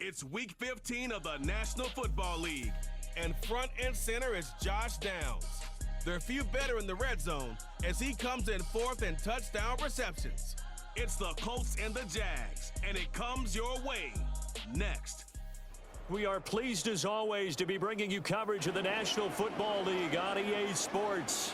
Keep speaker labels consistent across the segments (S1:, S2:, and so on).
S1: It's Week 15 of the National Football League, and front and center is Josh Downs. There are few better in the red zone as he comes in fourth in touchdown receptions. It's the Colts and the Jags, and it comes your way next.
S2: We are pleased as always to be bringing you coverage of the National Football League on EA Sports.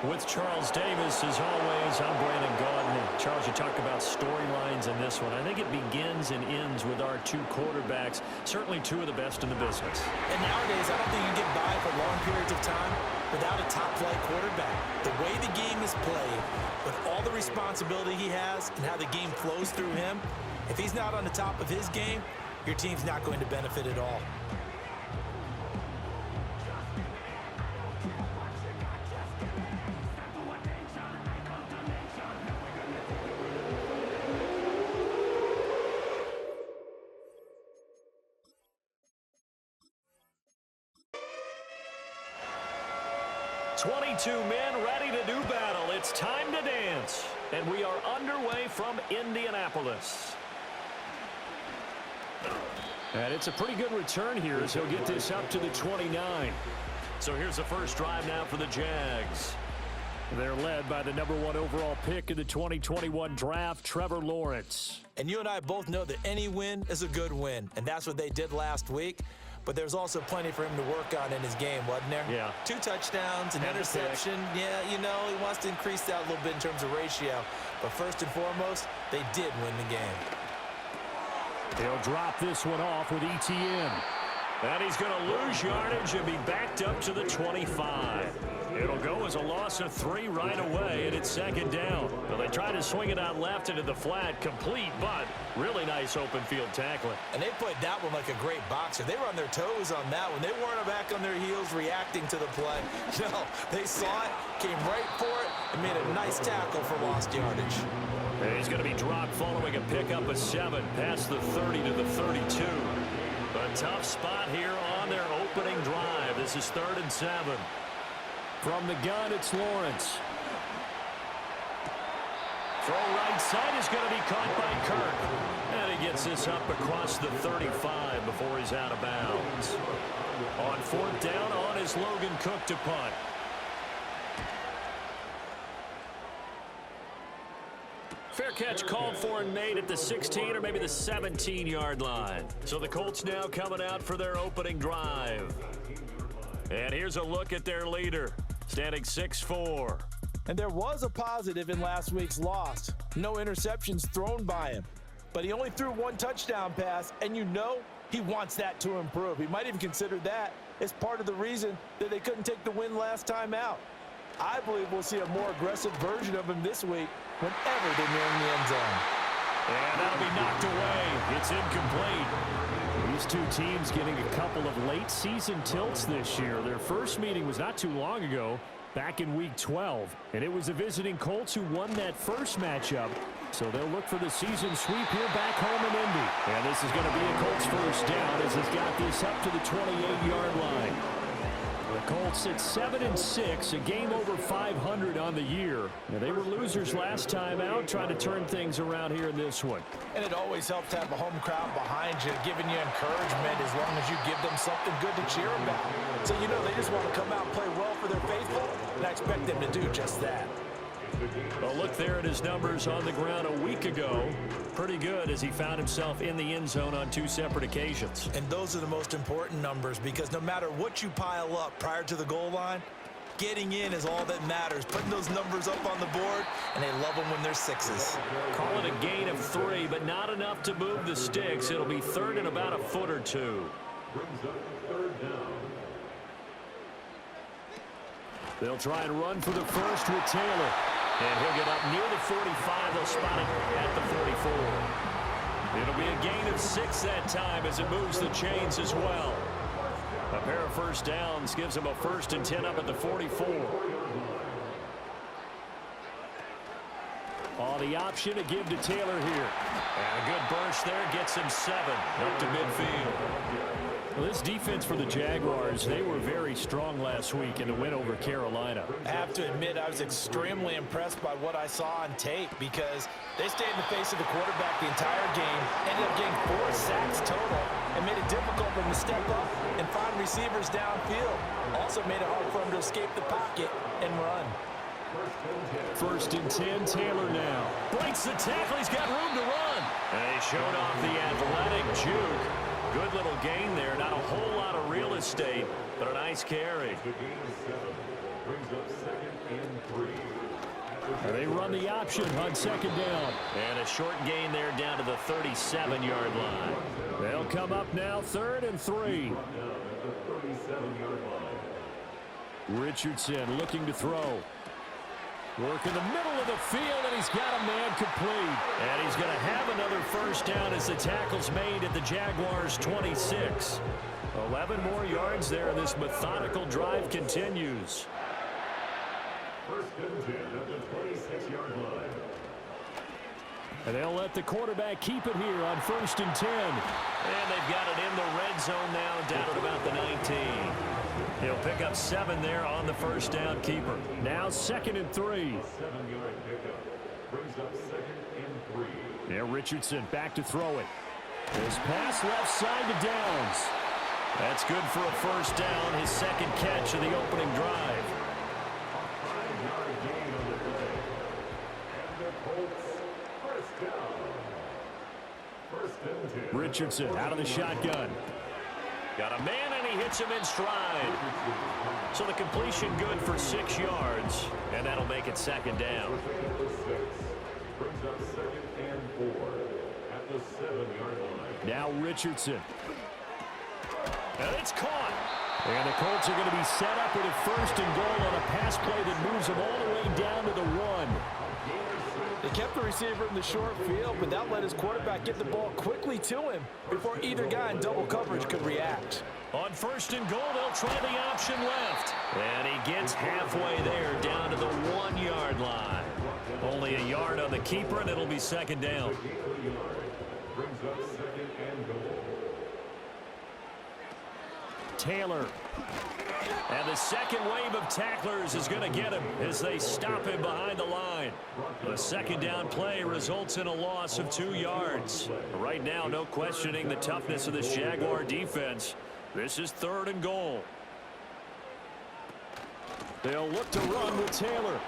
S2: With Charles Davis, as always, I'm Brandon Gaudin. Charles, you talked about storylines in this one. I think it begins and ends with our two quarterbacks, certainly two of the best in the business.
S3: And nowadays, I don't think you can get by for long periods of time without a top-flight quarterback. The way the game is played, with all the responsibility he has and how the game flows through him, if he's not on the top of his game, your team's not going to benefit at all.
S2: Two men ready to do battle. It's time to dance. And we are underway from Indianapolis. And it's a pretty good return here as he'll get this up to the 29. So here's the first drive now for the Jags. They're led by the #1 overall pick in the 2021 draft, Trevor Lawrence.
S3: And you and I both know that any win is a good win, and that's what they did last week. But there's also plenty for him to work on in his game, wasn't there?
S2: Yeah.
S3: 2 touchdowns, an interception. Yeah, you know, he wants to increase that a little bit in terms of ratio. But first and foremost, they did win the game.
S2: He'll drop this one off with ETN. And he's going to lose yardage and be backed up to the 25. It'll go as a loss of 3 right away, and it's second down. Well, they try to swing it out left into the flat, complete, but really nice open field tackling.
S3: And they played that one like a great boxer. They were on their toes on that one. They weren't back on their heels reacting to the play. No, they saw it, came right for it, and made a nice tackle for lost yardage.
S2: And he's going to be dropped following a pickup of 7 past the 30 to the 32. A tough spot here on their opening drive. This is 3rd and 7. From the gun, it's Lawrence. Throw right side is going to be caught by Kirk. And he gets this up across the 35 before he's out of bounds. On 4th down, on is Logan Cook to punt. Fair catch called for and made at the 16 or maybe the 17-yard line. So the Colts now coming out for their opening drive. And here's a look at their leader, standing 6'4".
S3: And there was a positive in last week's loss. No interceptions thrown by him. But he only threw 1 touchdown pass, and you know he wants that to improve. He might even consider that as part of the reason that they couldn't take the win last time out. I believe we'll see a more aggressive version of him this week whenever they're nearing the end zone.
S2: And that'll be knocked away. It's incomplete. These two teams getting a couple of late season tilts this year. Their first meeting was not too long ago, back in Week 12. And it was the visiting Colts who won that first matchup. So they'll look for the season sweep here back home in Indy. And this is going to be a Colts first down as he's got this up to the 28-yard line. The Colts at 7-6, a game over 500 on the year. Now, they were losers last time out, trying to turn things around here in this one.
S3: And it always helps to have a home crowd behind you, giving you encouragement as long as you give them something good to cheer about. So you know they just want to come out and play well for their faithful, and I expect them to do just that.
S2: A look there at his numbers on the ground a week ago. Pretty good as he found himself in the end zone on 2 separate occasions.
S3: And those are the most important numbers because no matter what you pile up prior to the goal line, getting in is all that matters. Putting those numbers up on the board, and they love them when they're 6s.
S2: Call it a gain of 3, but not enough to move the sticks. It'll be 3rd and about a foot or 2. They'll try and run for the first with Taylor. And he'll get up near the 45. They'll spot it at the 44. It'll be a gain of 6 that time as it moves the chains as well. A pair of first downs gives him a 1st and 10 up at the 44. On the option to give to Taylor here.
S4: And a good burst there gets him 7 up to midfield.
S2: Well, this defense for the Jaguars, they were very strong last week in the win over Carolina.
S3: I have to admit, I was extremely impressed by what I saw on tape because they stayed in the face of the quarterback the entire game, ended up getting 4 sacks total, and made it difficult for them to step up and find receivers downfield. Also made it hard for them to escape the pocket and run.
S2: 1st and 10, Taylor now.
S4: Breaks the tackle, he's got room to run. And he showed off the athletic juke. Good little gain there, not a whole lot of real estate, but a nice carry.
S2: They run the option on 2nd down.
S4: And a short gain there down to the 37-yard line.
S2: They'll come up now 3rd and 3. Richardson looking to throw. Work in the middle of the field, and he's got a man complete.
S4: And he's going to have another 1st down as the tackle's made at the Jaguars' 26.
S2: 11 more yards there, and this methodical drive continues.
S5: 1st and 10 at the 26-yard line.
S2: And they'll let the quarterback keep it here on 1st and 10.
S4: And they've got it in the red zone now, down at about the 19. He'll pick up 7 there on the 1st down keeper.
S2: Now 2nd and 3.
S5: 7-yard pickup brings up 2nd and 3.
S2: Yeah, Richardson back to throw it. His pass left side to Downs.
S4: That's good for a 1st down, his 2nd catch of the opening drive.
S5: A 5-yard gain on the play. And the Colts 1st down. 1st and 10.
S2: Richardson out of the shotgun.
S4: Got a man, and he hits him in stride. So the completion good for 6 yards, and that'll make it 2nd down.
S5: Brings up 2nd and 4 at the 7-yard line.
S2: Now Richardson.
S4: And it's caught.
S2: And the Colts are going to be set up with a 1st and goal on a pass play that moves them all the way down to the 1.
S3: They kept the receiver in the short field, but that let his quarterback get the ball quickly to him before either guy in double coverage could react.
S4: On 1st and goal, they'll try the option left. And he gets halfway there, down to the 1-yard line. Only a yard on the keeper, and it'll be 2nd down.
S5: Brings up 2nd and goal.
S2: Taylor.
S4: And the second wave of tacklers is going to get him as they stop him behind the line. The 2nd down play results in a loss of 2 yards. Right now, no questioning the toughness of this Jaguar defense. This is 3rd and goal.
S2: They'll look to run with Taylor.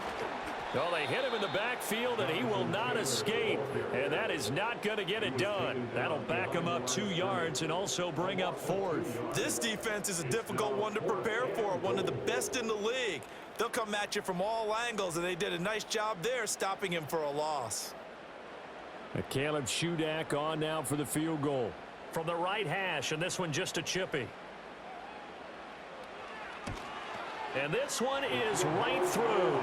S4: Well, they hit him in the backfield, and he will not escape. And that is not going to get it done. That'll back him up 2 yards and also bring up 4th.
S3: This defense is a difficult one to prepare for, one of the best in the league. They'll come at you from all angles, and they did a nice job there stopping him for a loss.
S2: Caleb Shudak on now for the field goal.
S4: From the right hash, and this one just a chippy. And this one is right through.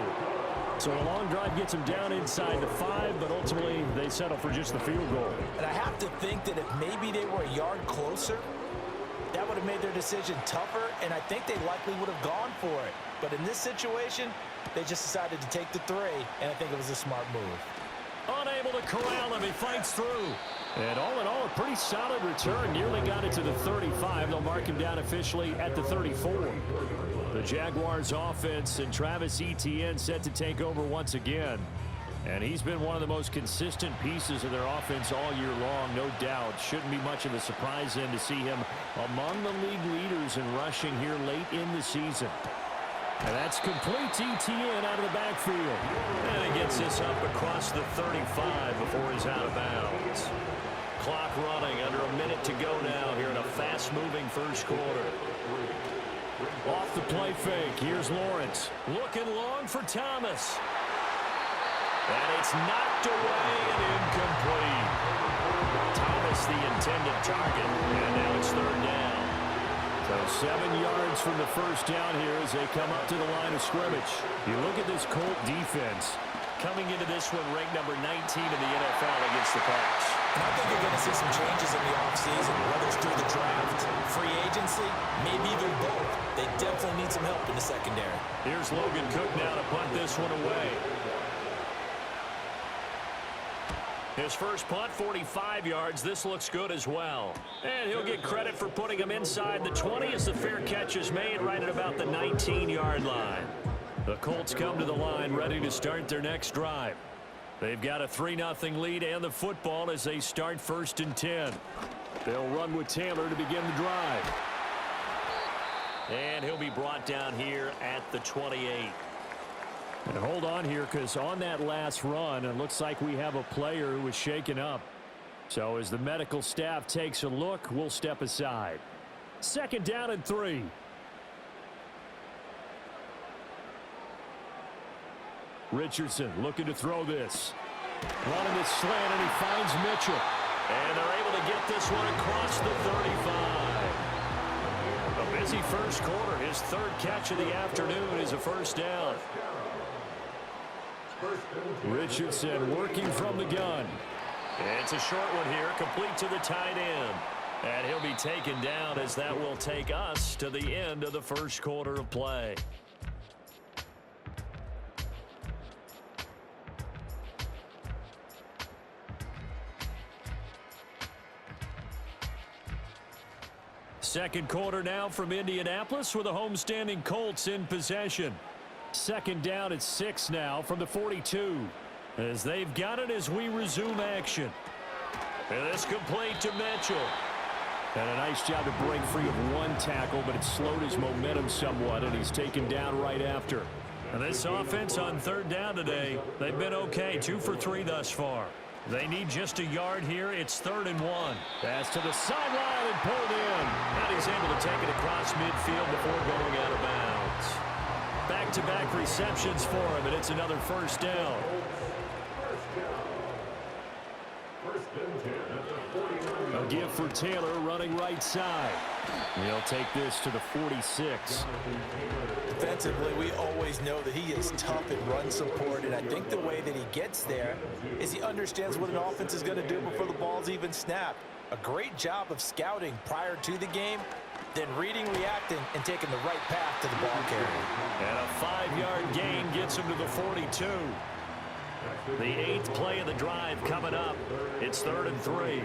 S2: So a long drive gets him down inside the 5, but ultimately they settle for just the field goal.
S3: And I have to think that if maybe they were a yard closer, that would have made their decision tougher, and I think they likely would have gone for it. But in this situation, they just decided to take the 3, and I think it was a smart move.
S4: Unable to corral him, he fights through.
S2: And all in all, a pretty solid return. Nearly got it to the 35. They'll mark him down officially at the 34. The Jaguars offense and Travis Etienne set to take over once again. And he's been one of the most consistent pieces of their offense all year long, no doubt. Shouldn't be much of a surprise then to see him among the league leaders in rushing here late in the season. And that's complete to Etienne out of the backfield.
S4: And he gets this up across the 35 before he's out of bounds. Clock running, under a minute to go now here in a fast-moving first quarter.
S2: Off the play fake, here's Lawrence.
S4: Looking long for Thomas. And it's knocked away and incomplete. Thomas the intended target, and now it's 3rd down.
S2: So 7 yards from the 1st down here as they come up to the line of scrimmage. You look at this Colt defense.
S4: Coming into this one ranked number 19 in the NFL against the pass.
S3: And I think you're going to see some changes in the offseason, whether it's through the draft, free agency, maybe even both. They definitely need some help in the secondary.
S4: Here's Logan Cook now to punt this one away. His first punt, 45 yards. This looks good as well. And he'll get credit for putting him inside the 20 as the fair catch is made right at about the 19-yard line. The Colts come to the line ready to start their next drive. They've got a 3-0 lead and the football as they start 1st and 10. They'll run with Taylor to begin the drive. And he'll be brought down here at the 28.
S2: And hold on here, because on that last run, it looks like we have a player who was shaken up. So as the medical staff takes a look, we'll step aside. 2nd down and 3. Richardson looking to throw this. Running this slant, and he finds Mitchell.
S4: And they're able to get this one across the 35. A busy first quarter. His 3rd catch of the afternoon is a 1st down.
S2: Richardson working from the gun.
S4: It's a short one here, complete to the tight end. And he'll be taken down as that will take us to the end of the first quarter of play. Second quarter now from Indianapolis with the homestanding Colts in possession. 2nd down at 6 now from the 42. As they've got it as we resume action. And it's complete to Mitchell.
S2: And a nice job to break free of one tackle, but it slowed his momentum somewhat, and he's taken down right after.
S4: And this offense on 3rd down today, they've been okay, 2 for 3 thus far. They need just a yard here. It's 3rd and 1.
S2: Pass to the sideline and pulled in.
S4: And he's able to take it across midfield before going out of bounds. Back-to-back receptions for him, and it's another 1st down.
S2: A give for Taylor running right side. He'll take this to the 46.
S3: Defensively, we always know that he is tough in run support, and I think the way that he gets there is he understands what an offense is going to do before the ball's even snapped. A great job of scouting prior to the game, then reading, reacting, and taking the right path to the ball carrier.
S4: And a 5-yard gain gets him to the 42. The 8th play of the drive coming up. It's 3rd and 3.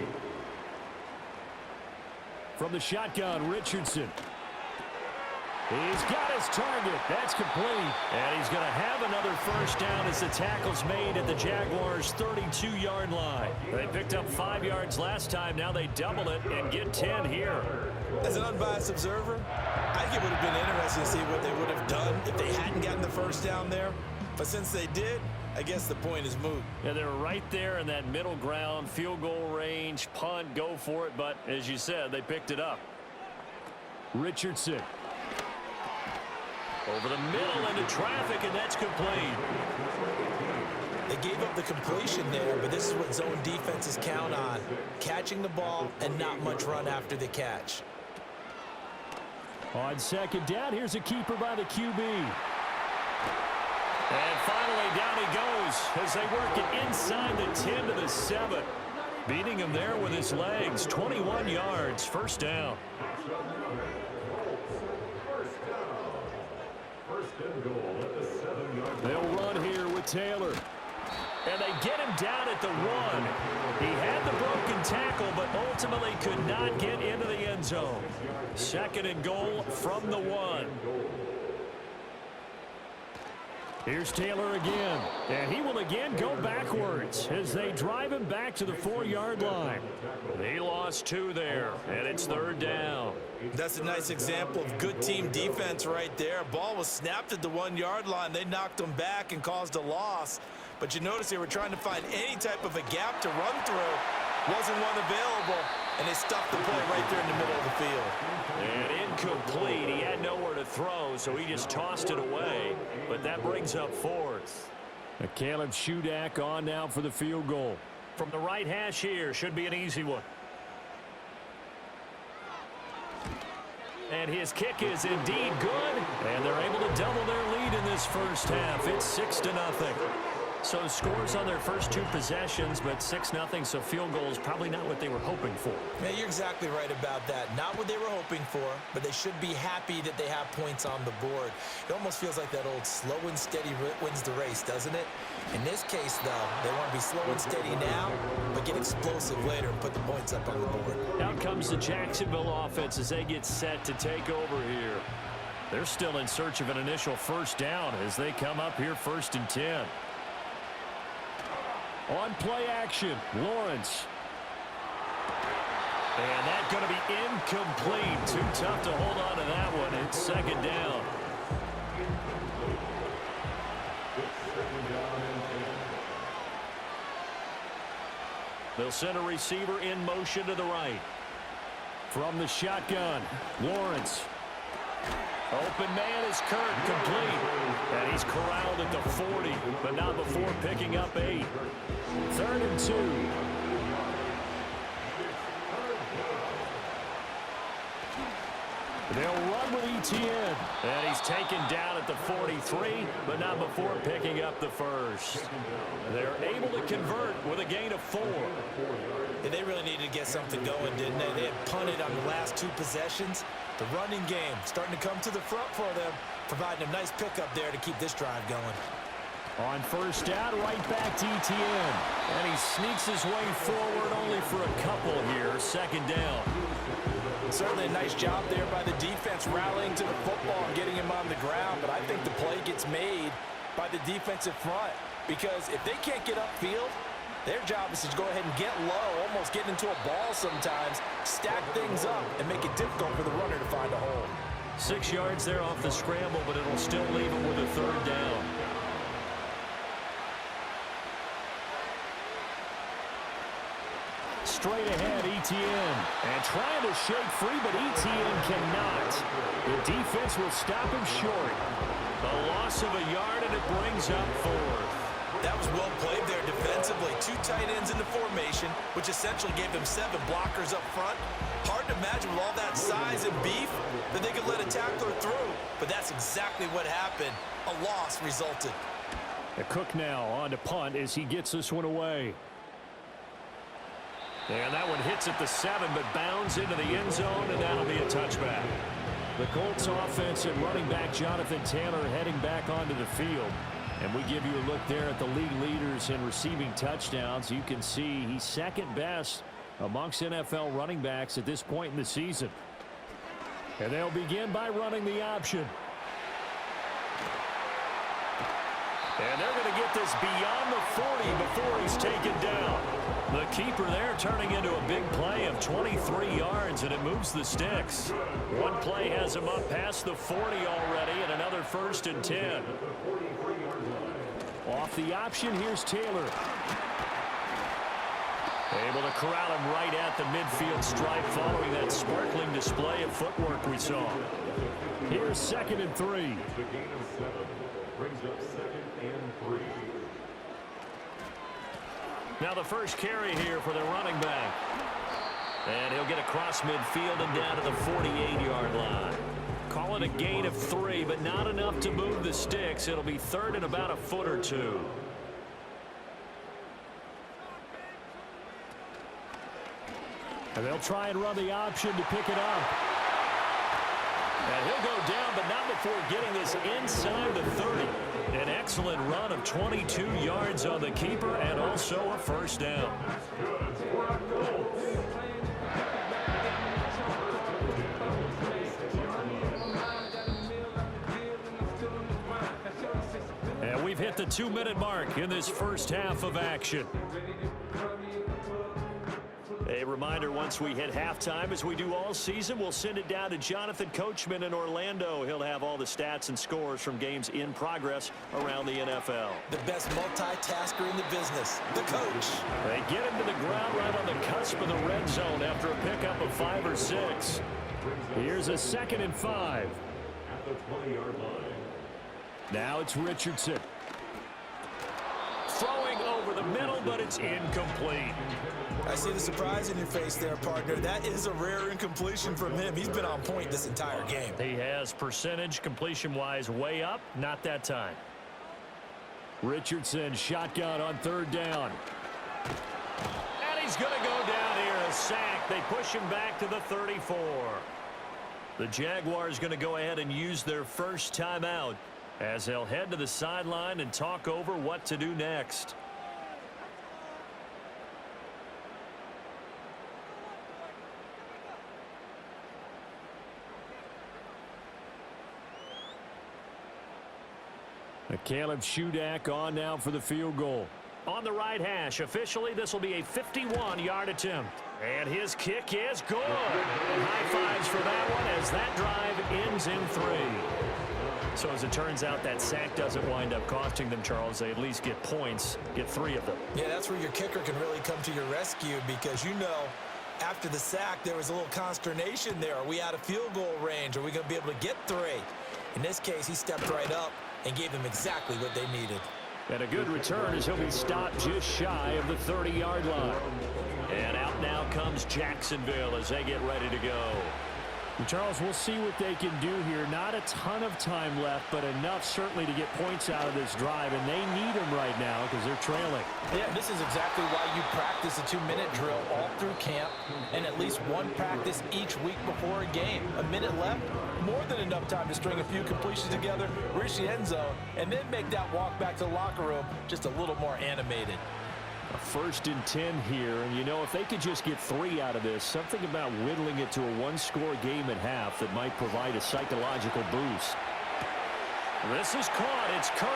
S2: From the shotgun, Richardson. He's got his target. That's complete.
S4: And he's going to have another 1st down as the tackle's made at the Jaguars' 32-yard line. They picked up 5 yards last time. Now they double it and get 10 here.
S3: As an unbiased observer, I think it would have been interesting to see what they would have done if they hadn't gotten the 1st down there. But since they did, I guess the point is moot.
S4: Yeah, they're right there in that middle ground, field goal range, punt, go for it. But as you said, they picked it up.
S2: Richardson.
S4: Over the middle into traffic, and that's complete.
S3: They gave up the completion there, but this is what zone defenses count on. Catching the ball and not much run after the catch.
S2: On 2nd down, here's a keeper by the QB.
S4: And finally, down he goes as they work it inside the 10 to the 7. Beating him there with his legs. 21 yards, 1st down.
S2: They'll run here with Taylor.
S4: And they get him down at the 1. He had the broken tackle, but ultimately could not get into the end zone. 2nd and goal from the 1.
S2: Here's Taylor again, and he will again go backwards as they drive him back to the 4-yard line.
S4: He lost 2 there, and it's 3rd down.
S3: That's a nice example of good team defense right there. Ball was snapped at the 1-yard line. They knocked him back and caused a loss. But you notice they were trying to find any type of a gap to run through. Wasn't one available, and they stuffed the play right there in the middle of the field.
S4: And incomplete. He had nowhere to throw, so he just tossed it away. But that brings up 4th.
S2: Caleb Shudak on now for the field goal.
S4: From the right hash here, should be an easy one. And his kick is indeed good. And they're able to double their lead in this first half. It's 6-0. So scores on their first 2 possessions, but 6-0, so field goal is probably not what they were hoping for.
S3: Man, you're exactly right about that. Not what they were hoping for, but they should be happy that they have points on the board. It almost feels like that old slow and steady wins the race, doesn't it? In this case, though, they want to be slow and steady now, but get explosive later and put the points up on the board.
S4: Out comes the Jacksonville offense as they get set to take over here. They're still in search of an initial first down as they come up here 1st and 10. On play action, Lawrence. And that's going to be incomplete. Too tough to hold on to that one. It's 2nd down. They'll send a receiver in motion to the right. From the shotgun, Lawrence. Open man is Kirk, complete. And he's corralled at the 40, but not before picking up 8. 3rd and 2. They'll run with Etienne. And he's taken down at the 43, but not before picking up the first. They're able to convert with a gain of 4.
S3: Yeah, they really needed to get something going, didn't they? They had punted on the last 2 possessions. The running game starting to come to the front for them, providing a nice pickup there to keep this drive going.
S2: On 1st down, right back to Etienne.
S4: And he sneaks his way forward only for a couple here. 2nd down.
S3: Certainly a nice job there by the defense rallying to the football and getting him on the ground, but I think the play gets made by the defensive front because if they can't get upfield, their job is to go ahead and get low, almost get into a ball sometimes, stack things up, and make it difficult for the runner to find a hole.
S4: 6 yards there off the scramble, but it'll still leave him with a 3rd down.
S2: Straight ahead, Etienne. And trying to shake free, but Etienne cannot. The defense will stop him short.
S4: A loss of a yard, and it brings up 4th.
S3: That was well played there defensively. 2 tight ends in the formation, which essentially gave them 7 blockers up front. Hard to imagine with all that size and beef that they could let a tackler through. But that's exactly what happened. A loss resulted.
S2: Cook now on to punt as he gets this one away.
S4: And that one hits at the 7, but bounds into the end zone, and that'll be a touchback.
S2: The Colts offense and running back Jonathan Taylor heading back onto the field. And we give you a look there at the league leaders in receiving touchdowns. You can see he's 2nd best amongst NFL running backs at this point in the season. And they'll begin by running the option.
S4: And they're going to get this beyond the 40 before he's taken down. The keeper there turning into a big play of 23 yards, and it moves the sticks. One play has him up past the 40 already, and another 1st and 10.
S2: Off the option, here's Taylor.
S4: Able to corral him right at the midfield stripe following that sparkling display of footwork we saw.
S2: Here's 2nd and 3.
S5: The gain of 7 brings up 2nd and 3.
S4: Now the first carry here for the running back. And he'll get across midfield and down to the 48-yard line. Call it a gain of 3, but not enough to move the sticks. It'll be 3rd and about a foot or 2.
S2: And they'll try and run the option to pick it up.
S4: And he'll go down, but not before getting this inside the 30. An excellent run of 22 yards on the keeper and also a 1st down. And we've hit the 2-minute mark in this first half of action. A reminder, once we hit halftime, as we do all season, we'll send it down to Jonathan Coachman in Orlando. He'll have all the stats and scores from games in progress around the NFL.
S3: The best multitasker in the business, the coach.
S4: They get him to the ground right on the cusp of the red zone after a pickup of 5 or 6.
S2: Here's a 2nd and 5.
S5: At the 20-yard line.
S2: Now it's Richardson.
S4: Throwing over the middle, but it's incomplete.
S3: I see the surprise in your face there, partner. That is a rare incompletion from him. He's been on point this entire game.
S4: He has percentage completion-wise way up, not that time.
S2: Richardson shotgun on third down.
S4: And he's going to go down here, a sack. They push him back to the 34. The Jaguars going to go ahead and use their first timeout as they'll head to the sideline and talk over what to do next.
S2: Caleb Shudak on now for the field goal.
S4: On the right hash, officially this will be a 51-yard attempt. And his kick is good. And high fives for that one as that drive ends in 3. So as it turns out, that sack doesn't wind up costing them, Charles. They at least get points, get 3 of them.
S3: Yeah, that's where your kicker can really come to your rescue because after the sack, there was a little consternation there. Are we out of field goal range? Are we going to be able to get 3? In this case, he stepped right up and gave them exactly what they needed.
S2: And a good return as he'll be stopped just shy of the 30-yard line.
S4: And out now comes Jacksonville as they get ready to go.
S2: Charles, we'll see what they can do here. Not a ton of time left, but enough certainly to get points out of this drive, and they need them right now because they're trailing.
S3: Yeah, this is exactly why you practice a 2-minute drill all through camp and at least one practice each week before a game. A minute left, more than enough time to string a few completions together, reach the end zone, and then make that walk back to the locker room just a little more animated.
S2: A 1st and 10 here, and if they could just get 3 out of this, something about whittling it to a 1-score game at half that might provide a psychological boost.
S4: This is caught. It's Kirk.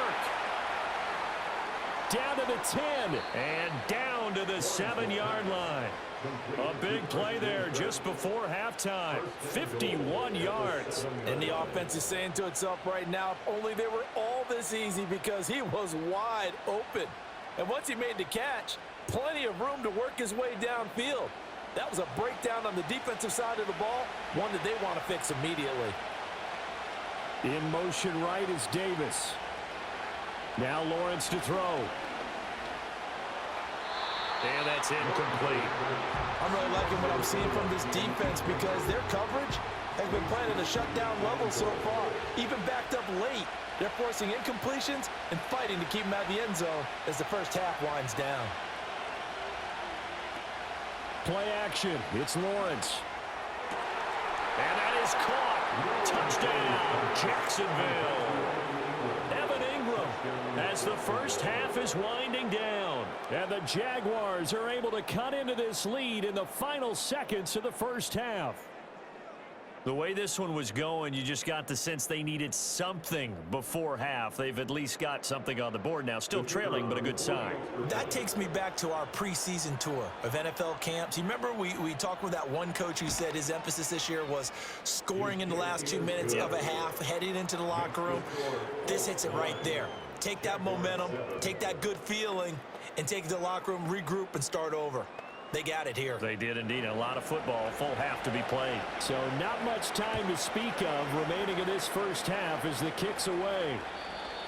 S2: Down to the 10.
S4: And down to the 7-yard line. A big play there just before halftime. 51 yards.
S3: And the offense is saying to itself right now, if only they were all this easy because he was wide open. And once he made the catch, plenty of room to work his way downfield. That was a breakdown on the defensive side of the ball, one that they want to fix immediately.
S2: In motion right is Davis. Now Lawrence to throw.
S4: And that's incomplete.
S3: I'm really liking what I'm seeing from this defense because their coverage has been playing at a shutdown level so far, even backed up late. They're forcing incompletions and fighting to keep them out of the end zone as the first half winds down.
S2: Play action. It's Lawrence.
S4: And that is caught. Touchdown, Jacksonville. Evan Ingram as the first half is winding down.
S2: And the Jaguars are able to cut into this lead in the final seconds of the first half.
S4: The way this one was going, you just got the sense they needed something before half. They've at least got something on the board now. Still trailing, but a good sign.
S3: That takes me back to our preseason tour of NFL camps. You remember we talked with that one coach who said his emphasis this year was scoring in the last 2 minutes of a half, heading into the locker room. This hits it right there. Take that momentum, take that good feeling, and take it to the locker room, regroup, and start over. They got it here.
S4: They did indeed. A lot of football, full half to be played.
S2: So not much time to speak of remaining in this first half as the kick's away.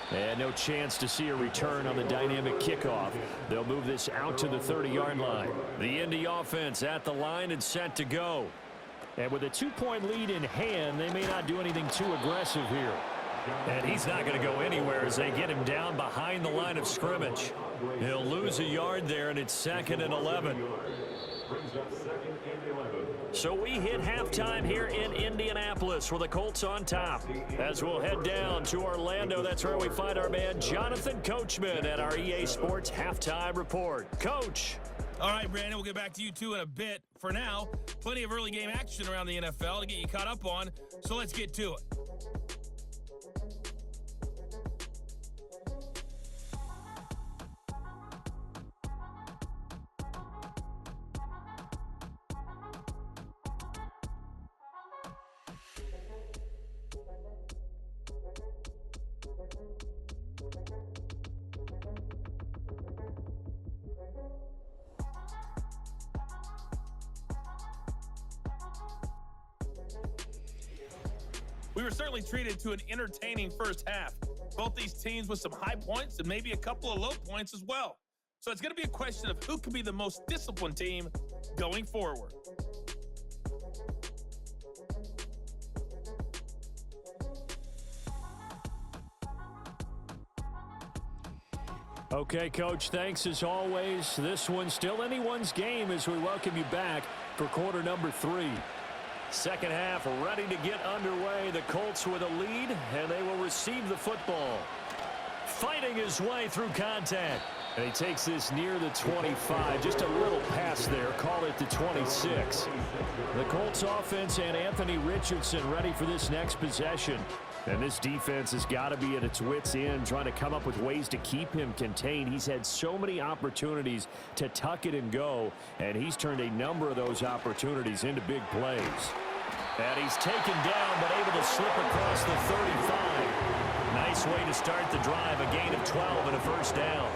S2: And no chance to see a return on the dynamic kickoff. They'll move this out to the 30-yard line.
S4: The Indy offense at the line and set to go.
S2: And with a 2-point lead in hand, they may not do anything too aggressive here.
S4: And he's not going to go anywhere as they get him down behind the line of scrimmage. He'll lose a yard there, and it's 2nd and 11. So we hit halftime here in Indianapolis with the Colts on top. As we'll head down to Orlando, that's where we find our man Jonathan Coachman at our EA Sports Halftime Report. Coach.
S1: All right, Brandon, we'll get back to you, too, in a bit. For now, plenty of early game action around the NFL to get you caught up on, so let's get to it. We were certainly treated to an entertaining first half. Both these teams with some high points and maybe a couple of low points as well. So it's going to be a question of who can be the most disciplined team going forward.
S2: Okay, Coach, thanks as always. This one's still anyone's game as we welcome you back for quarter number 3.
S4: Second half ready to get underway. The Colts with a lead, and they will receive the football. Fighting his way through contact.
S2: And he takes this near the 25. Just a little pass there. Call it the 26. The Colts offense and Anthony Richardson ready for this next possession. And this defense has got to be at its wits' end, trying to come up with ways to keep him contained. He's had so many opportunities to tuck it and go, and he's turned a number of those opportunities into big plays.
S4: And he's taken down, but able to slip across the 35. Nice way to start the drive, a gain of 12 and a first down.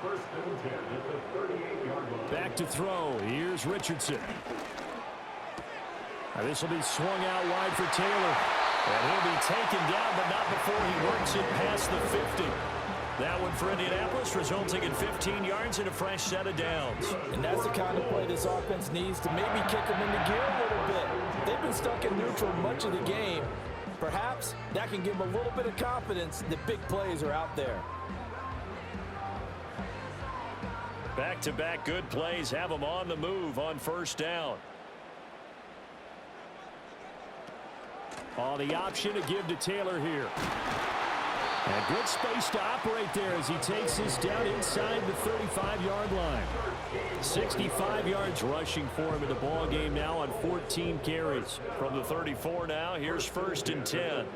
S5: First and 10 at the 38-yard line.
S2: Back to throw. Here's Richardson. This will be swung out wide for Taylor.
S4: And he'll be taken down, but not before he works it past the 50. That one for Indianapolis, resulting in 15 yards and a fresh set of downs.
S3: And that's the kind of play this offense needs to maybe kick them into gear a little bit. They've been stuck in neutral much of the game. Perhaps that can give them a little bit of confidence that big plays are out there.
S4: Back-to-back good plays have them on the move on first down.
S2: Oh, the option to give to Taylor here. And good space to operate there as he takes this down inside the 35-yard line. 65 yards rushing for him in the ball game now on 14 carries.
S4: From the 34 now, here's first and 10.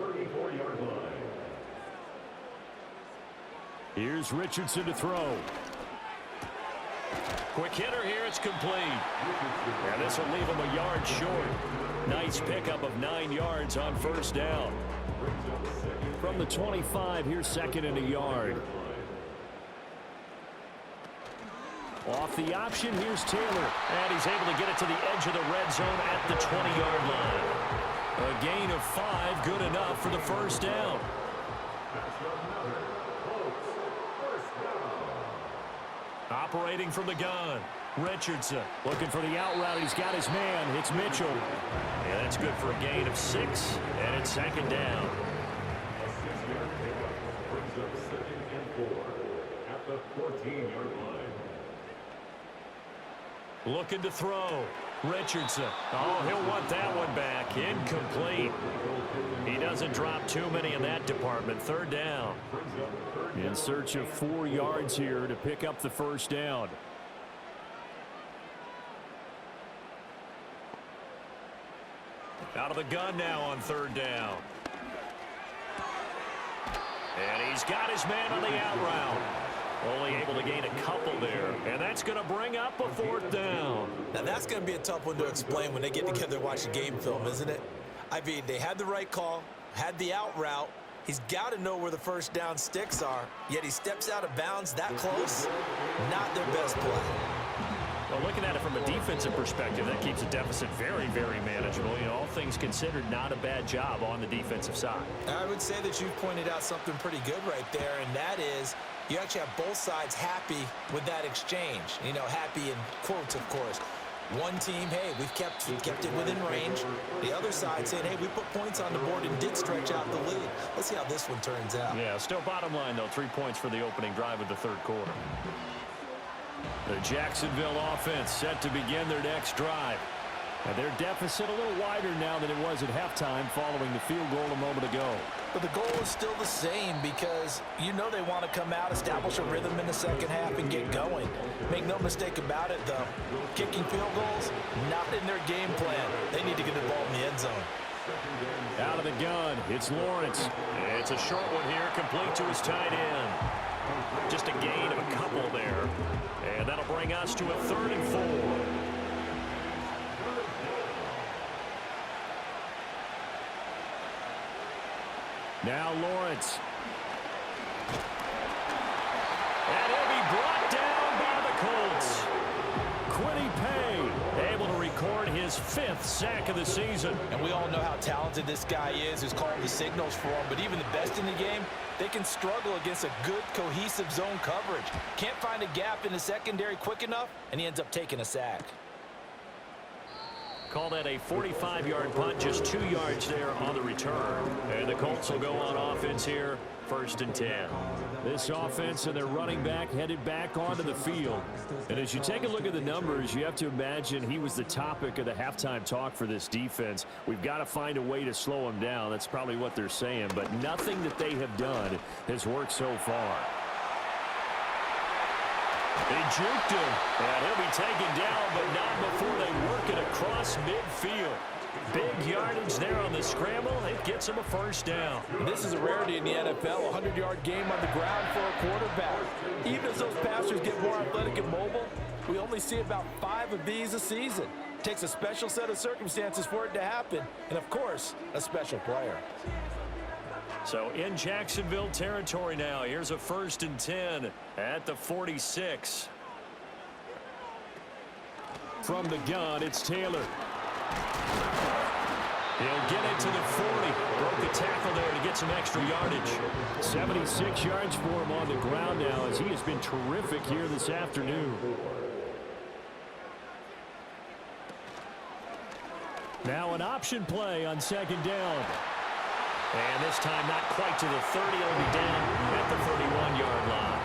S2: Here's Richardson to throw.
S4: Quick hitter here, it's complete. And this will leave him a yard short. Nice pickup of 9 yards on first down.
S2: From the 25, here's second and a yard. Off the option, here's Taylor.
S4: And he's able to get it to the edge of the red zone at the 20-yard line. A gain of 5, good enough for the first down. Operating from the gun, Richardson.
S2: Looking for the out route. He's got his man. It's Mitchell.
S4: Yeah, that's good for a gain of 6, and it's second down.
S5: At the 14-yard line.
S4: Looking to throw. Richardson. Oh, he'll want that one back. Incomplete. He doesn't drop too many in that department. Third down.
S2: In search of 4 yards here to pick up the first down.
S4: Out of the gun now on third down. And he's got his man on the out route. Only able to gain a couple there. And that's going to bring up a fourth down.
S3: Now that's going to be a tough one to explain when they get together and watch the game film, isn't it? I mean, they had the right call, had the out route. He's got to know where the first down sticks are, yet he steps out of bounds that close. Not their best play.
S4: Well, looking at it from a defensive perspective, that keeps the deficit very, very manageable. You know, all things considered, not a bad job on the defensive side.
S3: I would say that you've pointed out something pretty good right there, and that is you actually have both sides happy with that exchange. You know, happy in quotes, of course. One team, hey, we've kept it within range. The other side saying, hey, we put points on the board and did stretch out the lead. Let's see how this one turns out.
S4: Yeah, still bottom line, though, 3 points for the opening drive of the third quarter. The Jacksonville offense set to begin their next drive.
S2: And their deficit a little wider now than it was at halftime following the field goal a moment ago.
S3: But the goal is still the same because you know they want to come out, establish a rhythm in the second half, and get going. Make no mistake about it, though. Kicking field goals, not in their game plan. They need to get the ball in the end zone.
S2: Out of the gun, it's Lawrence.
S4: It's a short one here, complete to his tight end. Just a gain of a couple there. And that'll bring us to a 3rd and 4.
S2: Now Lawrence.
S4: And he'll be brought down by the Colts.
S2: Quiddy Pay
S4: able to record his 5th sack of the season.
S3: And we all know how talented this guy is who's calling the signals for him. But even the best in the game, they can struggle against a good, cohesive zone coverage. Can't find a gap in the secondary quick enough, and he ends up taking a sack.
S4: Call that a 45-yard punt, just 2 yards there on the return. And the Colts will go on offense here, 1st and 10.
S2: This offense and their running back headed back onto the field. And as you take a look at the numbers, you have to imagine he was the topic of the halftime talk for this defense. We've got to find a way to slow him down. That's probably what they're saying. But nothing that they have done has worked so far.
S4: They juked him, and he'll be taken down, but not before they work it across midfield. Big yardage there on the scramble. It gets him a 1st down.
S3: This is a rarity in the NFL, a 100-yard game on the ground for a quarterback. Even as those passers get more athletic and mobile, we only see about 5 of these a season. It takes a special set of circumstances for it to happen, and of course, a special player.
S4: So in Jacksonville territory now. Here's a 1st and 10 at the 46.
S2: From the gun, it's Taylor.
S4: He'll get it to the 40. Broke the tackle there to get some extra yardage.
S2: 76 yards for him on the ground now as he has been terrific here this afternoon. Now an option play on 2nd down.
S4: And this time not quite to the 30. It'll be down at the 31-yard line.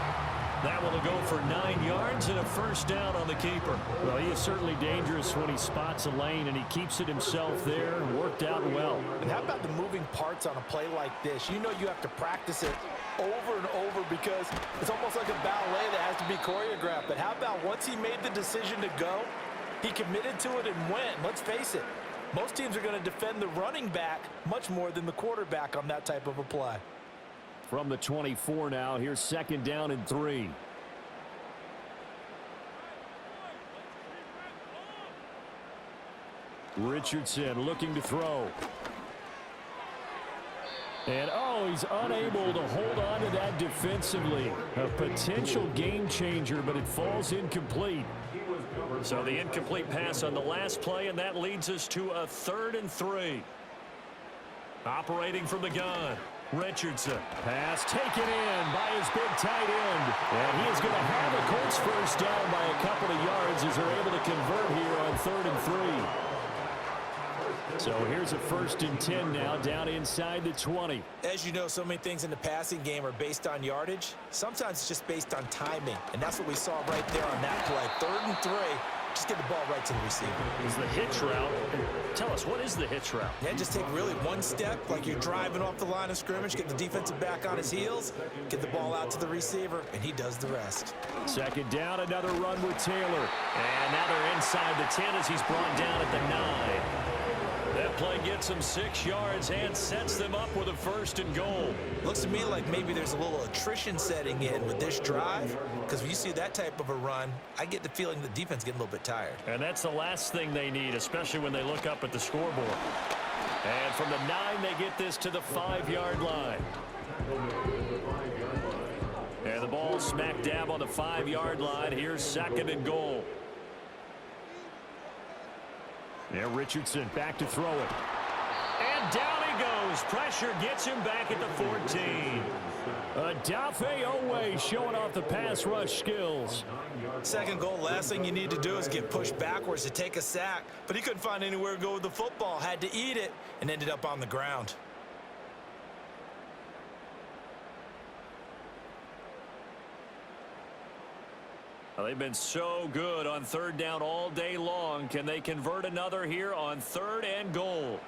S4: That one will go for 9 yards and a 1st down on the keeper.
S2: Well, he is certainly dangerous when he spots a lane, and he keeps it himself there and worked out well.
S3: And how about the moving parts on a play like this? You know you have to practice it over and over because it's almost like a ballet that has to be choreographed. But how about once he made the decision to go, he committed to it and went. Let's face it. Most teams are going to defend the running back much more than the quarterback on that type of a play.
S2: From the 24 now, here's 2nd down and 3. Richardson looking to throw. And, oh, he's unable to hold on to that defensively. A potential game changer, but it falls incomplete.
S4: So the incomplete pass on the last play, and that leads us to a 3rd and 3. Operating from the gun, Richardson.
S2: Pass taken in by his big tight end. And he is going to have the Colts 1st down by a couple of yards as they're able to convert here on 3rd and 3. So here's a 1st and 10 now down inside the 20.
S3: As you know, so many things in the passing game are based on yardage. Sometimes it's just based on timing, and that's what we saw right there on that play. 3rd and 3. Just get the ball right to the receiver.
S4: It's the hitch route. Tell us, what is the hitch route?
S3: Yeah, just take really one step, like you're driving off the line of scrimmage, get the defensive back on his heels, get the ball out to the receiver, and he does the rest.
S2: 2nd down, another run with Taylor.
S4: And now they're inside the 10 as he's brought down at the 9. That play gets them 6 yards and sets them up with a 1st and goal.
S3: Looks to me like maybe there's a little attrition setting in with this drive, because when you see that type of a run, I get the feeling the defense getting a little bit tired.
S4: And that's the last thing they need, especially when they look up at the scoreboard. And from the 9, they get this to the 5-yard line. And the ball smack dab on the 5-yard line. Here's 2nd and goal.
S2: Now Richardson back to throw it.
S4: And down he goes. Pressure gets him back at the 14.
S2: Adafe Owe showing off the pass rush skills.
S3: 2nd goal, last thing you need to do is get pushed backwards to take a sack. But he couldn't find anywhere to go with the football. Had to eat it and ended up on the ground.
S4: Well, they've been so good on 3rd down all day long. Can they convert another here on 3rd and goal?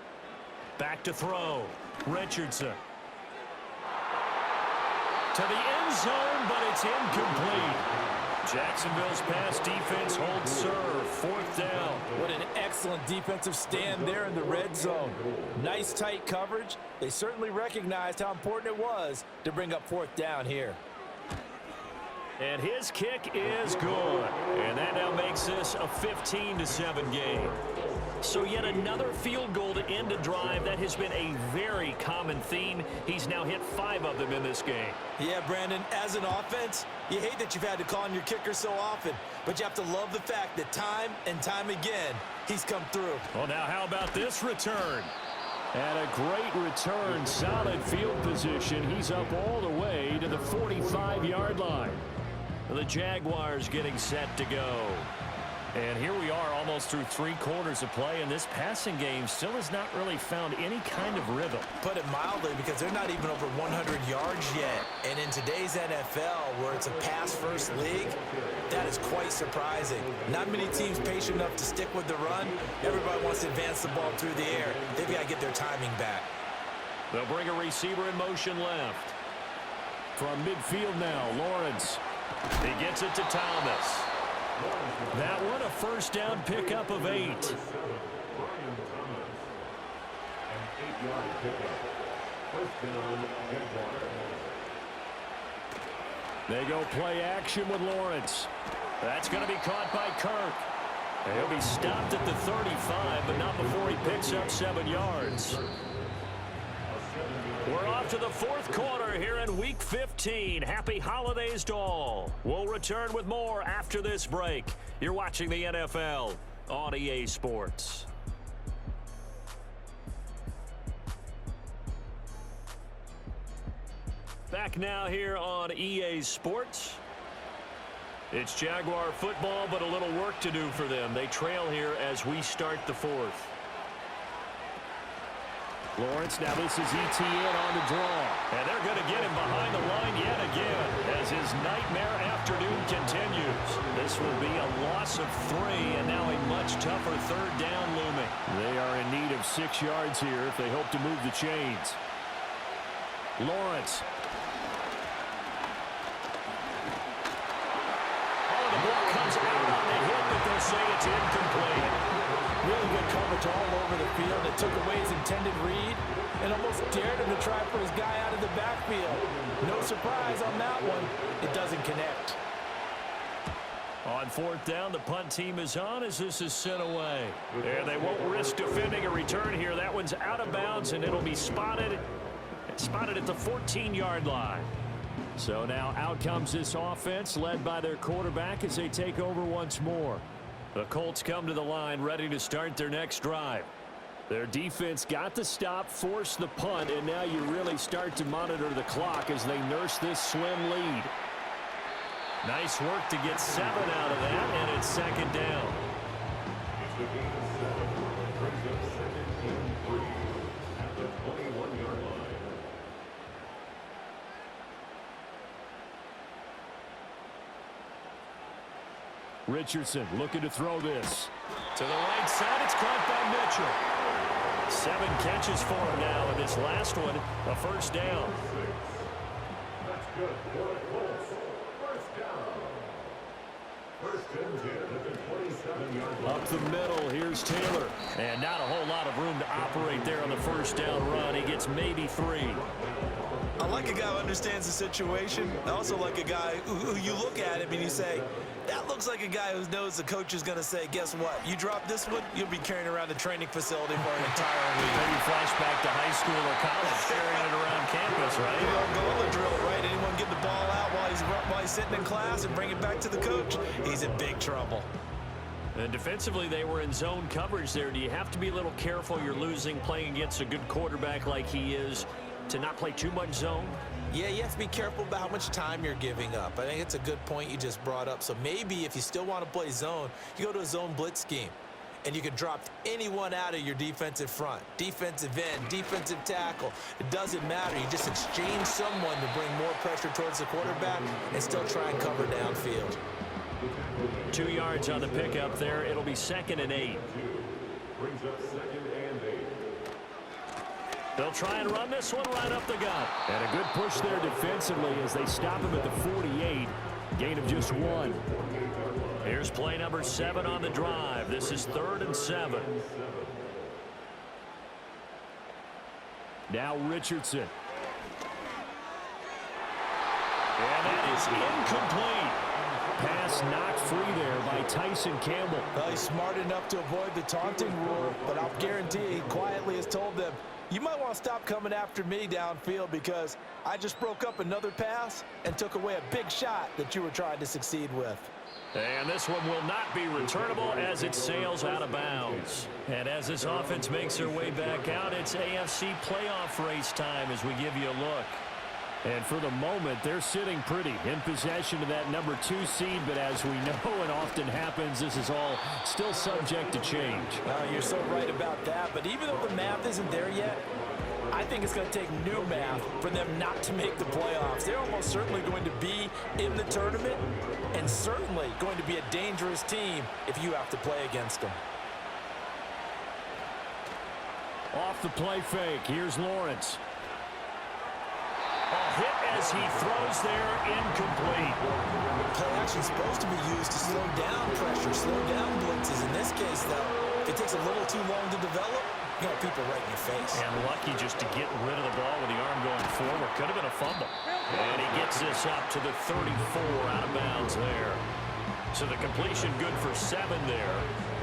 S4: Back to throw. Richardson. To the end zone, but it's incomplete. Jacksonville's pass defense holds serve. 4th down.
S3: What an excellent defensive stand there in the red zone. Nice tight coverage. They certainly recognized how important it was to bring up 4th down here.
S4: And his kick is good. And that now makes this a 15-7 game. So yet another field goal to end a drive. That has been a very common theme. He's now hit 5 of them in this game.
S3: Yeah, Brandon, as an offense, you hate that you've had to call on your kicker so often, but you have to love the fact that time and time again, he's come through.
S4: Well, now how about this return?
S2: And a great return, solid field position. He's up all the way to the 45-yard line.
S4: The Jaguars getting set to go.
S2: And here we are almost through 3 quarters of play, and this passing game still has not really found any kind of rhythm.
S3: Put it mildly, because they're not even over 100 yards yet. And in today's NFL, where it's a pass-first league, that is quite surprising. Not many teams patient enough to stick with the run. Everybody wants to advance the ball through the air. They've got to get their timing back.
S4: They'll bring a receiver in motion left.
S2: From midfield now, Lawrence.
S4: He gets it to Thomas. That one a first down pickup of 8.
S2: They go play action with Lawrence.
S4: That's going to be caught by Kirk. He'll be stopped at the 35, but not before he picks up 7 yards. We're off to the 4th quarter here in Week 15. Happy holidays to all. We'll return with more after this break. You're watching the NFL on EA Sports. Back now here on EA Sports. It's Jaguar football, but a little work to do for them. They trail here as we start the 4th.
S2: Lawrence, now this is ETN on the draw.
S4: And they're going to get him behind the line yet again as his nightmare afternoon continues. This will be a loss of 3 and now a much tougher 3rd down looming.
S2: They are in need of 6 yards here if they hope to move the chains. Lawrence.
S4: Oh, the ball comes out on the hit, but they'll say it's incomplete.
S3: Really good coverage all over the field. It took away his intended read and almost dared him to try for his guy out of the backfield. No surprise on that one. It doesn't connect.
S4: On 4th down, the punt team is on as this is sent away. And they won't risk defending a return here. That one's out of bounds, and it'll be spotted at the 14-yard line. So now out comes this offense, led by their quarterback as they take over once more. The Colts come to the line ready to start their next drive.
S2: Their defense got the stop, forced the punt, and now you really start to monitor the clock as they nurse this slim lead.
S4: Nice work to get 7 out of that, and it's 2nd down.
S2: Richardson looking to throw this.
S4: To the right side, it's caught by Mitchell. 7 catches for him now, and this last one, a first down.
S5: That's good for the Colts. First down. First and 10 at the 27-yard line.
S2: Up the middle, here's Taylor.
S4: And not a whole lot of room to operate there on the first down run. He gets maybe 3.
S3: I like a guy who understands the situation. I also like a guy who you look at him and you say, that looks like a guy who knows the coach is going to say, guess what? You drop this one, you'll be carrying around the training facility for an entire week.
S4: Maybe flashback to high school or college, carrying it around campus, right?
S3: You know, gorilla drill, right? Anyone get the ball out while he's sitting in class and bring it back to the coach, he's in big trouble.
S4: And defensively, they were in zone coverage there. Do you have to be a little careful? You're losing, playing against a good quarterback like he is, to not play too much zone?
S3: Yeah, you have to be careful about how much time you're giving up. I think it's a good point you just brought up. So maybe if you still want to play zone, you go to a zone blitz scheme. And you can drop anyone out of your defensive front. Defensive end, defensive tackle. It doesn't matter. You just exchange someone to bring more pressure towards the quarterback and still try and cover downfield.
S4: 2 yards on the pickup there. It'll be 2nd and 8.
S5: Brings up 2nd and 8.
S4: They'll try and run this one right up the gut.
S2: And a good push there defensively as they stop him at the 48. Gain of just 1.
S4: Here's play number 7 on the drive. This is 3rd and 7.
S2: Now Richardson.
S4: And that is incomplete.
S2: Pass knocked free there by Tyson Campbell.
S3: Well, he's smart enough to avoid the taunting rule, but I'll guarantee he quietly has told them, you might want to stop coming after me downfield because I just broke up another pass and took away a big shot that you were trying to succeed with.
S4: And this one will not be returnable as it sails out of bounds. And as this offense makes their way back out, it's AFC playoff race time as we give you a look.
S2: And for the moment, they're sitting pretty in possession of that number 2 seed. But as we know, it often happens, this is all still subject to change.
S3: You're so right about that. But even though the math isn't there yet, I think it's going to take new math for them not to make the playoffs. They're almost certainly going to be in the tournament and certainly going to be a dangerous team if you have to play against them.
S2: Off the play fake, here's Lawrence.
S4: A hit as he throws there, incomplete.
S3: Play action is supposed to be used to slow down pressure, slow down blitzes. In this case, though, if it takes a little too long to develop, you got people right in your face.
S4: And lucky just to get rid of the ball with the arm going forward. Could have been a fumble. And he gets this up to the 34, out of bounds there. So the completion good for 7 there.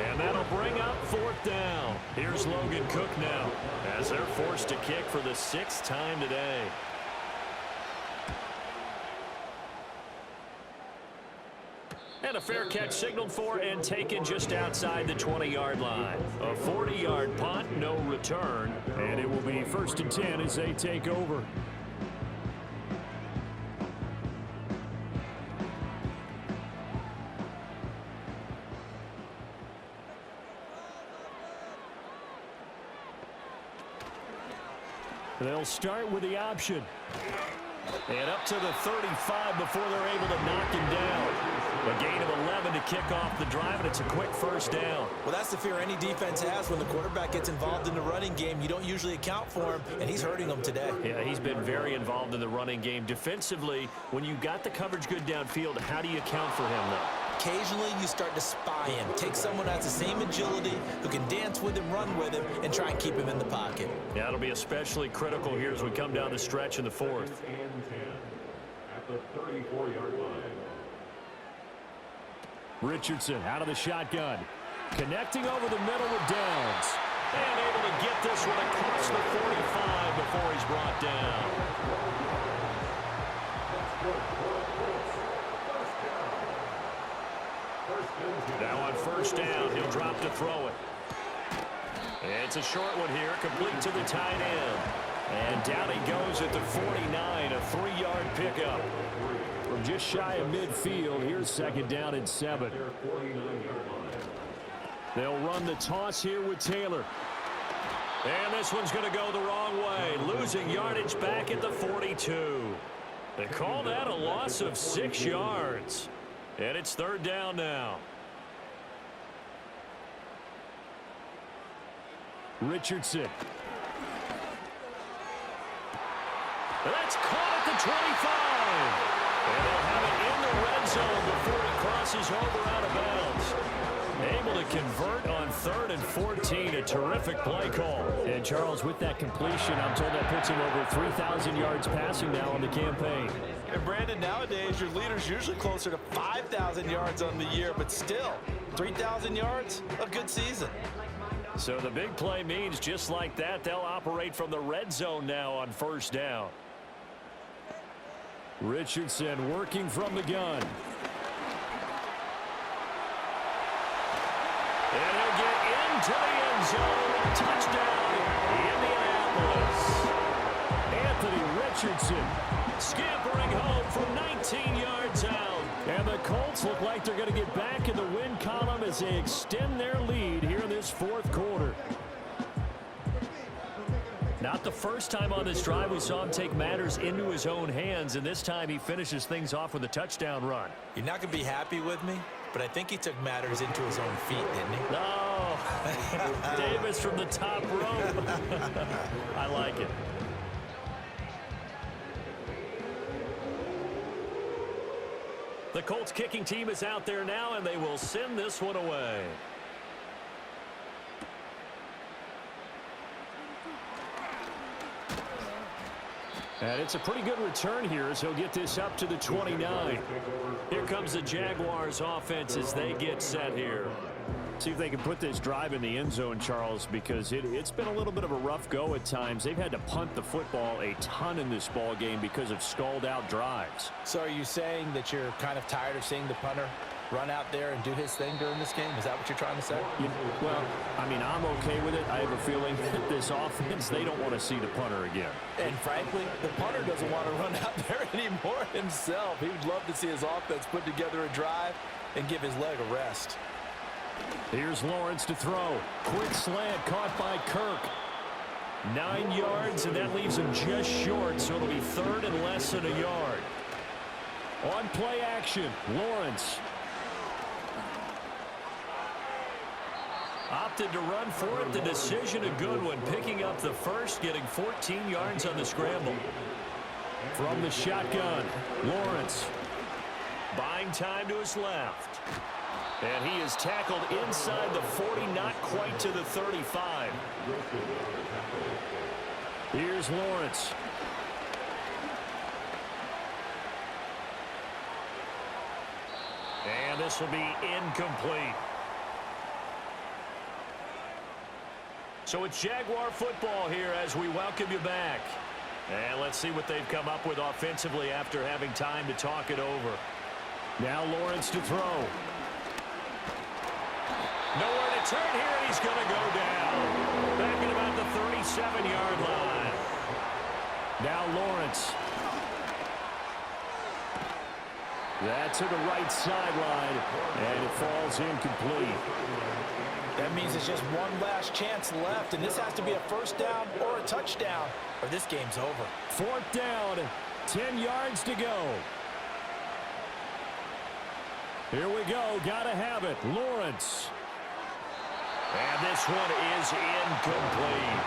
S4: And that'll bring up 4th down. Here's Logan Cook now as they're forced to kick for the 6th time today. And a fair catch signaled for and taken just outside the 20-yard line. A 40-yard punt, no return.
S2: And it will be 1st and 10 as they take over. They'll start with the option.
S4: And up to the 35 before they're able to knock him down. A gain of 11 to kick off the drive, and it's a quick 1st down.
S3: Well, that's the fear any defense has when the quarterback gets involved in the running game. You don't usually account for him, and he's hurting them today.
S4: Yeah, he's been very involved in the running game. Defensively, when you got the coverage good downfield, how do you account for him, though?
S3: Occasionally, you start to spy him. Take someone that has the same agility, who can dance with him, run with him, and try and keep him in the pocket.
S4: Yeah, it'll be especially critical here as we come down the stretch in the 4th.
S5: At the 34-yard line.
S2: Richardson out of the shotgun. Connecting over the middle with Downs.
S4: And able to get this one across the 45 before he's brought down. Now on 1st down, he'll drop to throw it. It's a short one here, complete to the tight end. And down he goes at the 49, a 3-yard pickup.
S2: From just shy of midfield, here's 2nd down and 7. They'll run the toss here with Taylor.
S4: And this one's going to go the wrong way, losing yardage back at the 42. They call that a loss of 6 yards. And it's 3rd down now.
S2: Richardson.
S4: That's caught at the 25. And they'll have it in the red zone before he crosses over out of bounds. Able to convert on 3rd and 14. A terrific play call.
S2: And Charles, with that completion, I'm told that puts him over 3,000 yards passing now on the campaign.
S3: And Brandon, nowadays, your leader's usually closer to 5,000 yards on the year, but still, 3,000 yards, a good season.
S4: So the big play means just like that, they'll operate from the red zone now on 1st down.
S2: Richardson working from the gun.
S4: And he'll get into the end zone. Touchdown, Indianapolis.
S2: Anthony Richardson
S4: scampering home from 19 yards out.
S2: And the Colts look like they're going to get back in the win column as they extend their lead here in this 4th quarter.
S4: Not the first time on this drive we saw him take matters into his own hands, and this time he finishes things off with a touchdown run.
S3: You're not going to be happy with me, but I think he took matters into his own feet, didn't he?
S4: No. Davis from the top rope. I like it. The Colts kicking team is out there now, and they will send this one away.
S2: And it's a pretty good return here as he'll get this up to the 29.
S4: Here comes the Jaguars offense as they get set here.
S2: See if they can put this drive in the end zone, Charles, because it's been a little bit of a rough go at times. They've had to punt the football a ton in this ball game because of stalled-out drives.
S3: So are you saying that you're kind of tired of seeing the punter run out there and do his thing during this game? Is that what you're trying to say?
S2: Well, I mean, I'm okay with it. I have a feeling that this offense, they don't want to see the punter again.
S3: And frankly, the punter doesn't want to run out there anymore himself. He would love to see his offense put together a drive and give his leg a rest.
S2: Here's Lawrence to throw. Quick slant caught by Kirk. 9 yards, and that leaves him just short, so it'll be third and less than a yard. On play action, Lawrence.
S4: Opted to run for it. The decision a good one. Picking up the first, getting 14 yards on the scramble.
S2: From the shotgun, Lawrence.
S4: Buying time to his left. And he is tackled inside the 40, not quite to the 35.
S2: Here's Lawrence.
S4: And this will be incomplete. So it's Jaguar football here as we welcome you back. And let's see what they've come up with offensively after having time to talk it over.
S2: Now Lawrence to throw.
S4: Nowhere to turn here, and he's going to go down. Back at about the 37-yard line.
S2: Now Lawrence. That's to the right sideline, and it falls incomplete.
S3: That means it's just one last chance left, and this has to be a first down or a touchdown, or this game's over.
S2: Fourth down, 10 yards to go. Here we go, gotta have it, Lawrence.
S4: And this one is incomplete.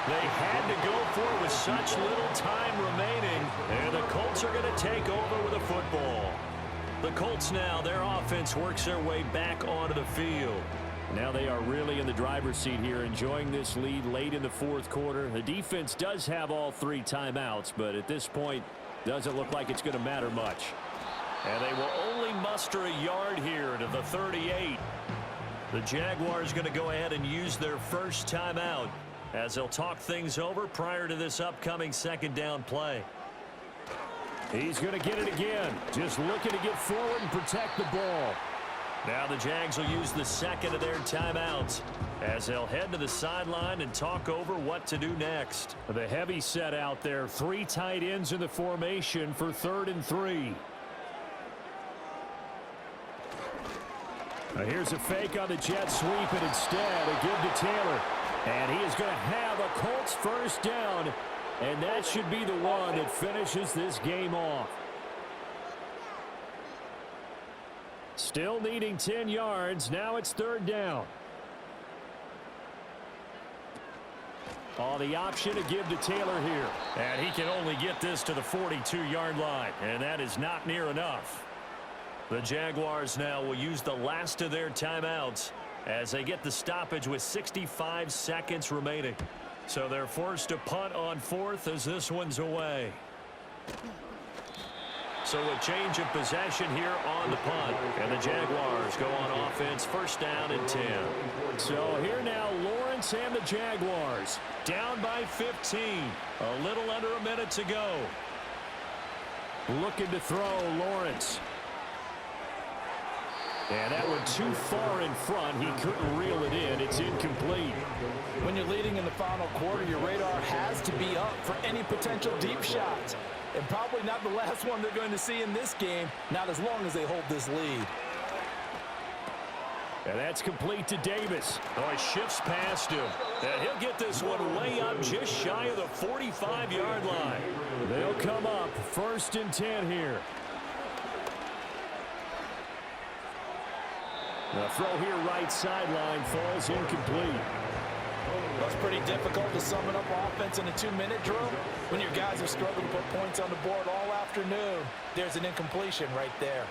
S4: They had to go for it with such little time remaining, and the Colts are going to take over with a football. The Colts now, their offense works their way back onto the field.
S2: Now they are really in the driver's seat here, enjoying this lead late in the fourth quarter. The defense does have all 3 timeouts, but at this point, doesn't look like it's going to matter much.
S4: And they will only muster a yard here to the 38. The Jaguars going to go ahead and use their first timeout as they'll talk things over prior to this upcoming second down play.
S2: He's going to get it again. Just looking to get forward and protect the ball.
S4: Now the Jags will use the second of their timeouts as they'll head to the sideline and talk over what to do next.
S2: The heavy set out there. 3 tight ends in the formation for 3rd and 3. Now here's a fake on the jet sweep, and instead a give to Taylor. And he is going to have a Colts first down, and that should be the one that finishes this game off. Still needing 10 yards. Now it's 3rd down. The option to give to Taylor here.
S4: And he can only get this to the 42-yard line, and that is not near enough. The Jaguars now will use the last of their timeouts as they get the stoppage with 65 seconds remaining. So they're forced to punt on 4th as this one's away. So a change of possession here on the punt. And the Jaguars go on offense, first down and 10.
S2: So here now, Lawrence and the Jaguars.
S4: Down by 15. A little under a minute to go.
S2: Looking to throw, Lawrence. And that one too far in front. He couldn't reel it in. It's incomplete.
S3: When you're leading in the final quarter, your radar has to be up for any potential deep shots. And probably not the last one they're going to see in this game, not as long as they hold this lead.
S2: And that's complete to Davis.
S4: Oh, he shifts past him. And he'll get this one way up just shy of the 45-yard line.
S2: They'll come up 1st and 10 here. The throw here right sideline falls incomplete.
S3: That's pretty difficult to sum it up offense in a 2-minute drill. When your guys have struggled to put points on the board all afternoon, there's an incompletion right there.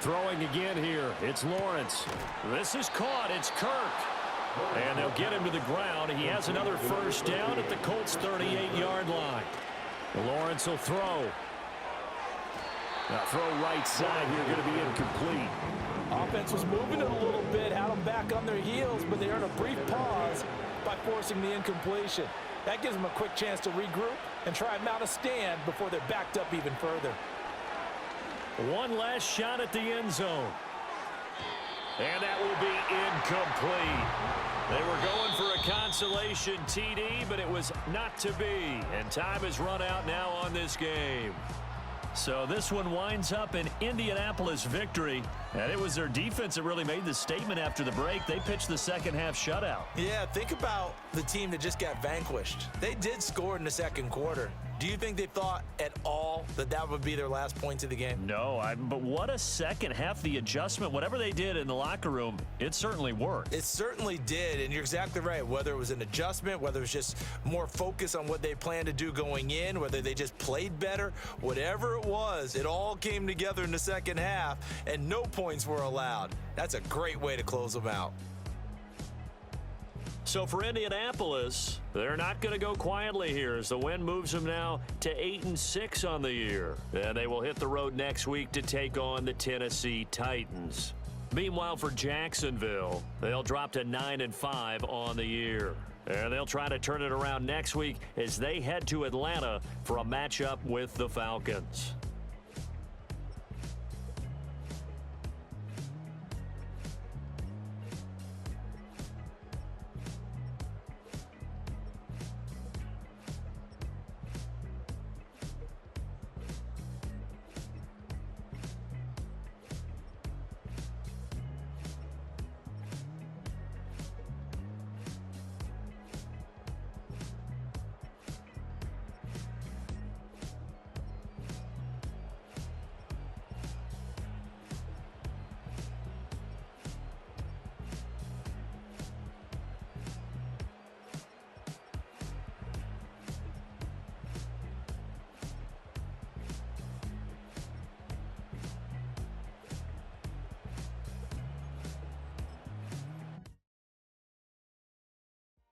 S2: Throwing again here. It's Lawrence.
S4: This is caught. It's Kirk. And they'll get him to the ground. He has another first down at the Colts' 38-yard line.
S2: Lawrence will throw. Now throw right side here, going to be incomplete.
S3: Offense was moving it a little bit, had them back on their heels, but they earned a brief pause by forcing the incompletion. That gives them a quick chance to regroup and try and mount a stand before they're backed up even further.
S4: One last shot at the end zone. And that will be incomplete. They were going for a consolation TD, but it was not to be. And time has run out now on this game. So this one winds up an Indianapolis victory. And it was their defense that really made the statement after the break. They pitched the second half shutout.
S3: Yeah, think about the team that just got vanquished. They did score in the second quarter. Do you think they thought at all that that would be their last points of the game?
S4: No, but what a second half. The adjustment, whatever they did in the locker room, it certainly worked.
S3: It certainly did, and you're exactly right. Whether it was an adjustment, whether it was just more focus on what they planned to do going in, whether they just played better, whatever it was, it all came together in the second half, and no points were allowed. That's a great way to close them out.
S4: So for Indianapolis, they're not going to go quietly here as the win moves them now to 8-6 on the year. And they will hit the road next week to take on the Tennessee Titans. Meanwhile, for Jacksonville, they'll drop to 9-5 on the year. And they'll try to turn it around next week as they head to Atlanta for a matchup with the Falcons.